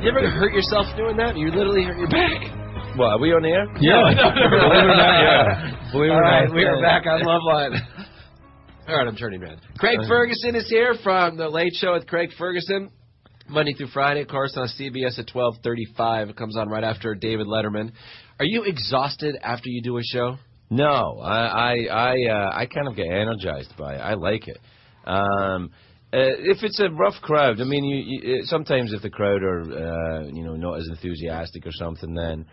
You ever hurt yourself doing that? You literally hurt your back. What, are we on air? Yeah. No. Believe it or not, yeah. Believe it or not. We are back on Loveline. All right, I'm turning red. Craig Ferguson is here from The Late Show with Craig Ferguson. Monday through Friday, of course, on CBS at 12:35. It comes on right after David Letterman. Are you exhausted after you do a show? No, I kind of get energized by it. I like it. If it's a rough crowd, I mean, you sometimes if the crowd are, not as enthusiastic or something, then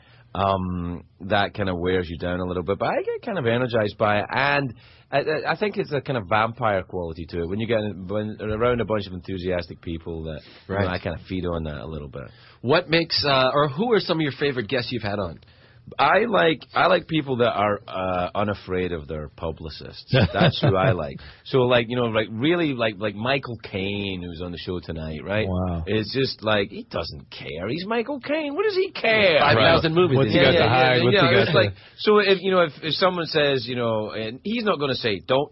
that kind of wears you down a little bit. But I get kind of energized by it, and I think it's a kind of vampire quality to it. When you get around a bunch of enthusiastic people, that I kind of feed on that a little bit. What makes, or who are some of your favorite guests you've had on? I like people that are unafraid of their publicists. That's who I like. So really like Michael Caine, who's on the show tonight, right? Wow. It's just like he doesn't care. He's Michael Caine. What does he care? 5,000 movies. What's he got to hide? What's he got to... So if someone says, and he's not going to say do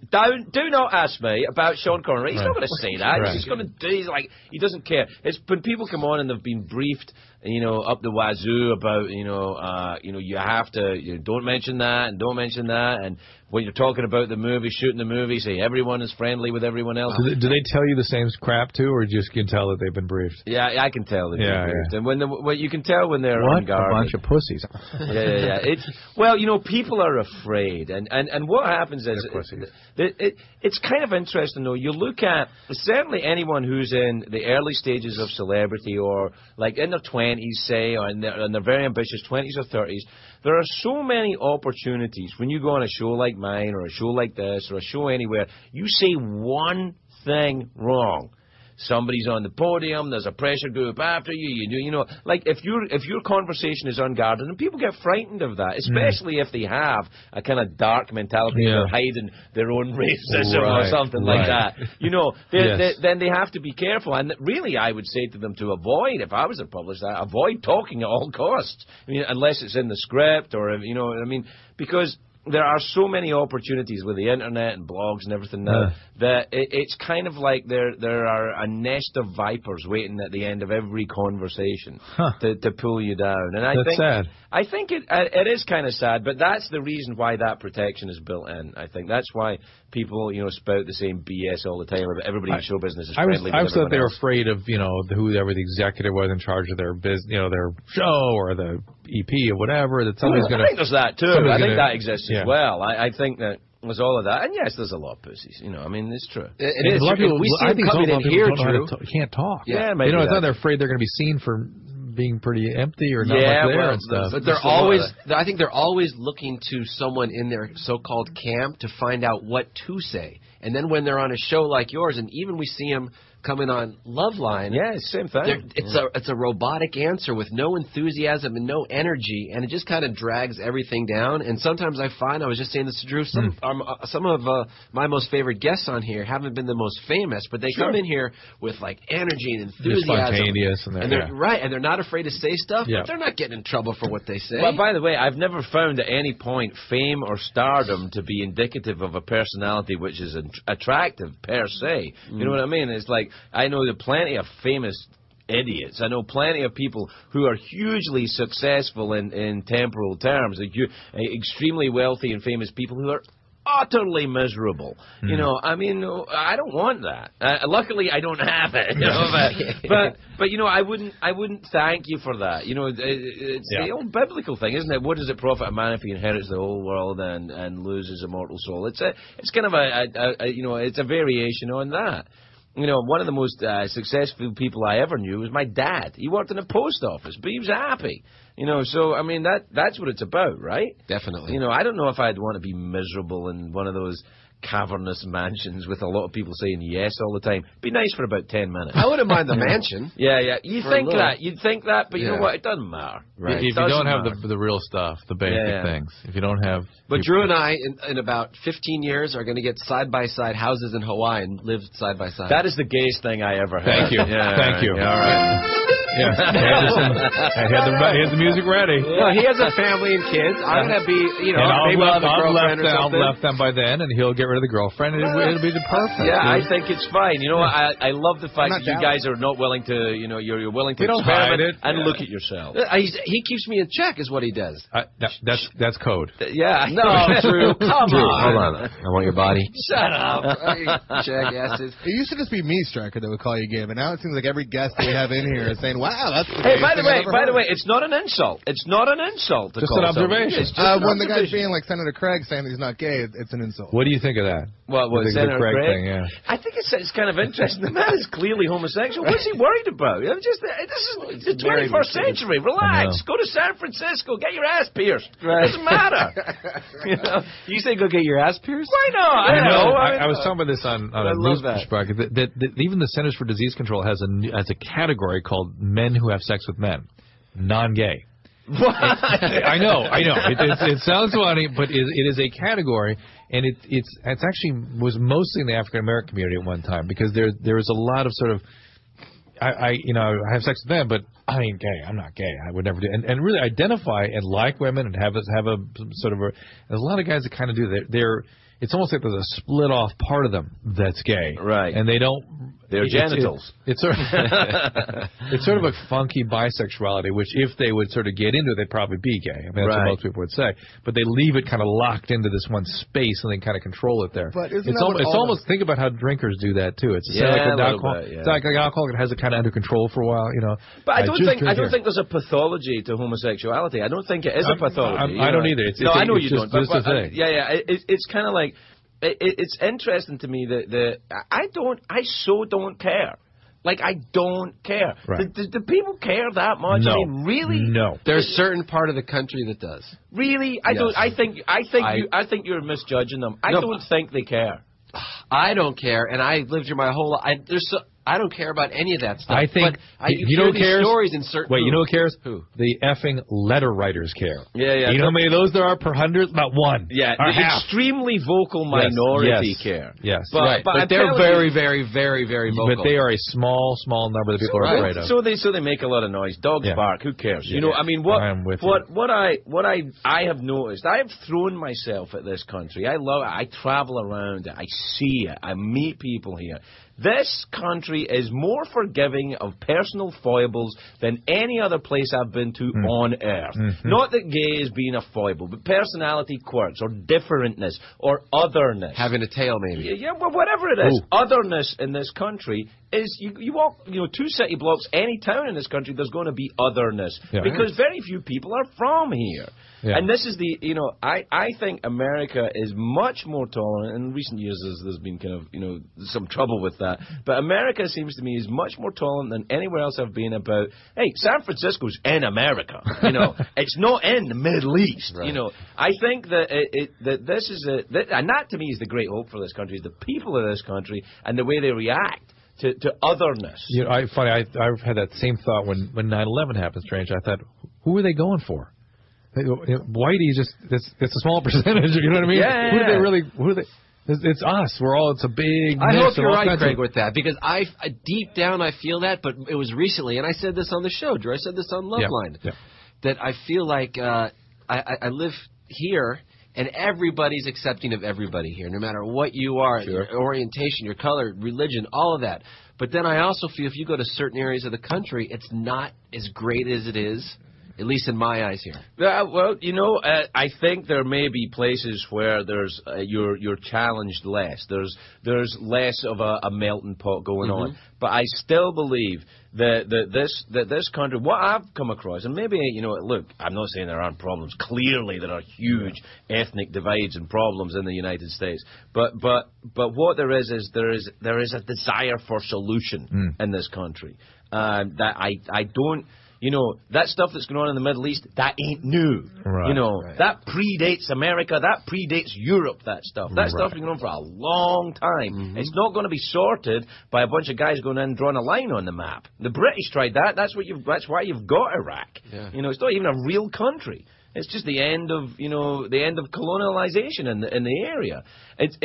not ask me about Sean Connery. He's not going to say that. He's just going to do. He doesn't care. It's when people come on and they've been briefed, up the wazoo about, you have to, don't mention that and don't mention that. And when you're talking about the movie, shooting the movie, say everyone is friendly with everyone else. Do they tell you the same crap, too, or just can tell that they've been briefed? Yeah, I can tell they've been briefed. And when you can tell when they're unguarded. A bunch of pussies. Yeah. People are afraid. And what happens is, it's kind of interesting, though. You look at, certainly anyone who's in the early stages of celebrity or like in their 20s, say, or in their very ambitious 20s or 30s, there are so many opportunities when you go on a show like mine or a show like this or a show anywhere, you say one thing wrong. Somebody's on the podium, there's a pressure group after you, if your conversation is unguarded, and people get frightened of that, especially if they have a kind of dark mentality, they're hiding their own racism or something like that. Then they have to be careful. And really, I would say to them to avoid, if I was a publisher, avoid talking at all costs. I mean, unless it's in the script or, because there are so many opportunities with the internet and blogs and everything now that it's kind of like there are a nest of vipers waiting at the end of every conversation to pull you down. And That's sad. I think it is kind of sad, but that's the reason why that protection is built in. I think that's why people spout the same BS all the time. Everybody in show business is friendly. I thought they were afraid of whoever the executive was in charge of their business, their show or the EP or whatever. That somebody's going to. I think there's that too. I think that exists as well. I think that there's all of that, and yes, there's a lot of pussies. It's true. It is. We see them coming in here, Drew. Can't talk. Yeah, maybe it's not they're afraid they're going to be seen for being pretty empty or not there and stuff. But they're always, I think they're always looking to someone in their so-called camp to find out what to say. And then when they're on a show like yours, and even we see them coming on Loveline. Yeah, same thing. It's a robotic answer with no enthusiasm and no energy, and it just kind of drags everything down. And sometimes I find, I was just saying this to Drew, some of my most favorite guests on here haven't been the most famous, but they come in here with like energy and enthusiasm. They're spontaneous. And they're right, and they're not afraid to say stuff, but they're not getting in trouble for what they say. Well, by the way, I've never found at any point fame or stardom to be indicative of a personality which is attractive per se. You know what I mean? It's like, I know plenty of famous idiots. I know plenty of people who are hugely successful in temporal terms, extremely wealthy and famous people who are utterly miserable. I don't want that. Luckily, I don't have it. But I wouldn't thank you for that. It's the old biblical thing, isn't it? What does it profit a man if he inherits the whole world and loses immortal soul? It's kind of it's a variation on that. One of the most successful people I ever knew was my dad. He worked in a post office, but he was happy. So, that's what it's about, right? Definitely. I don't know if I'd want to be miserable in one of those cavernous mansions with a lot of people saying yes all the time. Be nice for about 10 minutes. I wouldn't mind the mansion. Yeah. You'd think that, but you know what? It doesn't matter. Right. If you don't have the real stuff, the basic things. If you don't have... But Drew and I, in about 15 years, are going to get side-by-side houses in Hawaii and live side-by-side. That is the gayest thing I ever heard. Thank you. Thank you. All right. Yeah, I had the music ready. No, he has a family and kids. I'm gonna be, maybe I'll have a girlfriend or something. I'll left them by then, and he'll get rid of the girlfriend, and it'll be the perfect. Yeah, I think it's fine. You know, I love the fact that you guys are not willing to, you're willing to experiment and look at yourself. He keeps me in check, is what he does. That's code. Yeah. No, Drew. Come Drew, on. hold on. I want your body. Shut up. Jackasses. It used to just be me, Striker, that would call you gay, but now it seems like every guest that we have in here is saying, "Wow, that's the Hey, by the way, it's not an insult. It's not an insult. Just an observation. When the guy's being like Senator Craig saying that he's not gay, it's an insult. What do you think of that? What Senator Craig thing? Yeah. I think it's kind of interesting. The man is clearly homosexual. What's he worried about? This is the 21st century. Relax. Go to San Francisco. Get your ass pierced. Right. It doesn't matter. You say go get your ass pierced? Why not? I was talking about this on a news perspective. That even the Centers for Disease Control has a category called men who have sex with men, non-gay. What? I know. It sounds funny, but it is a category, and it's actually was mostly in the African American community at one time because there was a lot of sort of I have sex with them, but I ain't gay. I'm not gay. I would never do. And really identify and like women and have a sort of there's a lot of guys that kind of do that. It's almost like there's a split off part of them that's gay, right? And they don't. Their genitals. It's sort of it's sort of a funky bisexuality, which if they would sort of get into it, they'd probably be gay. I mean, that's what most people would say. But they leave it kind of locked into this one space and they kind of control it there. But it's almost think about how drinkers do that too. It's like alcohol that has it kind of under control for a while, But I don't think there's a pathology to homosexuality. I don't think it is a pathology. I don't either. I know you don't. But It's kind of like. It's interesting to me that I don't care. Like, I don't care. Right. Do people care that much? No. I mean, really? No. There's a certain part of the country that does. Really? I don't. I think you're misjudging them. I don't think they care. I don't care, and I lived here my whole life. I don't care about any of that stuff. I think you know who cares? Stories in certain you know who cares? Who? The effing letter writers care. Yeah. You know how many of those there are per 100? About one. Yeah, the extremely vocal minority care. Yes. But they're very, very, very, very vocal. But they are a small number that people are afraid of. So they make a lot of noise. Dogs bark. Who cares? Yeah. I mean, what I have noticed. I have thrown myself at this country. I love it. I travel around it. I see it. I meet people here. This country is more forgiving of personal foibles than any other place I've been to on earth. Mm-hmm. Not that gay is being a foible, but personality quirks or differentness or otherness. Having a tail, maybe. Yeah, well, whatever it is, otherness in this country is you walk 2 city blocks, any town in this country, there's going to be otherness because very few people are from here. Yeah. And this is I think America is much more tolerant. In recent years, there's been kind of, some trouble with that. But America seems to me is much more tolerant than anywhere else I've been about, hey, San Francisco's in America. It's not in the Middle East. Right. I think that this is and that to me is the great hope for this country, is the people of this country and the way they react to otherness. I've had that same thought when 9/11 happened, Strange. I thought, who are they going for? Whitey it's a small percentage. You know what I mean? Yeah. Who are they? It's us. It's a big. I hope you're right, Craig, with that, because deep down I feel that, but it was recently, and I said this on the show, Drew. I said this on Loveline, that I feel like I live here, and everybody's accepting of everybody here, no matter what you are, your orientation, your color, religion, all of that. But then I also feel if you go to certain areas of the country, it's not as great as it is. At least in my eyes here. Well, I think there may be places where there's you're challenged less. There's less of a melting pot going on. But I still believe that this country, what I've come across, and maybe look, I'm not saying there aren't problems. Clearly, there are huge ethnic divides and problems in the United States. But what there is there is a desire for solution in this country that I don't. That stuff that's going on in the Middle East, that ain't new. Right, that predates America, that predates Europe, that stuff. That stuff's been going on for a long time. Mm-hmm. It's not going to be sorted by a bunch of guys going in and drawing a line on the map. The British tried that. That's why you've got Iraq. Yeah. It's not even a real country. It's just the end of colonialization in the area. It's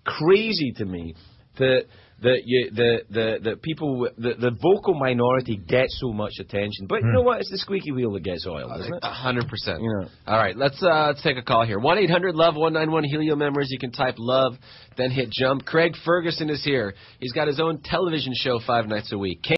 crazy to me that the people, the vocal minority gets so much attention. But you know what? It's the squeaky wheel that gets oiled, isn't it? 100%. Yeah. All right, let's take a call here. 1-800-LOVE-191 Helio members. You can type love, then hit jump. Craig Ferguson is here. He's got his own television show 5 nights a week.